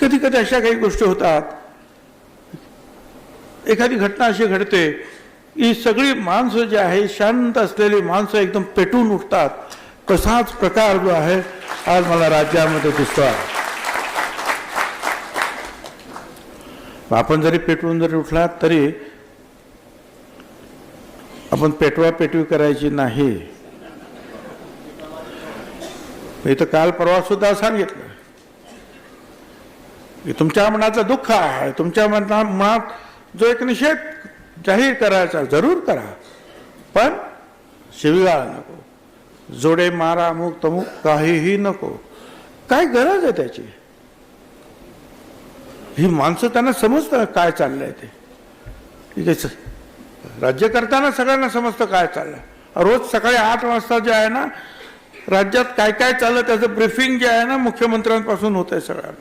कधी कधी अशा काही गोष्टी होतात, एखादी घटना अशी घडते ही सगळी माणसं जी आहे शांत असलेली माणसं एकदम पेटून उठतात. तसाच प्रकार जो आहे आज मला राज्यामध्ये दिसतो आहे. आपण जरी पेटून जरी उठलात तरी आपण पेटवा पेटवी करायची नाही. इथं काल परवा सुद्धा सांगितलं की तुमच्या मनाचं दुःख आहे, तुमच्या मनात जो एक निषेध जाहीर करायचा जरूर करा, पण शिवीगाळ नको, जोडे मारा, अमुक तमुक काहीही नको. काय गरज आहे त्याची? ही माणसं त्यांना समजतं काय चाललंय ते. ठीक आहे, राज्य करताना सगळ्यांना समजतं काय चाललंय. रोज सकाळी 8 वाजता जे आहे ना राज्यात काय काय चाललं त्याचं ब्रीफिंग जे आहे ना मुख्यमंत्र्यांपासून होत आहे सगळ्यांना.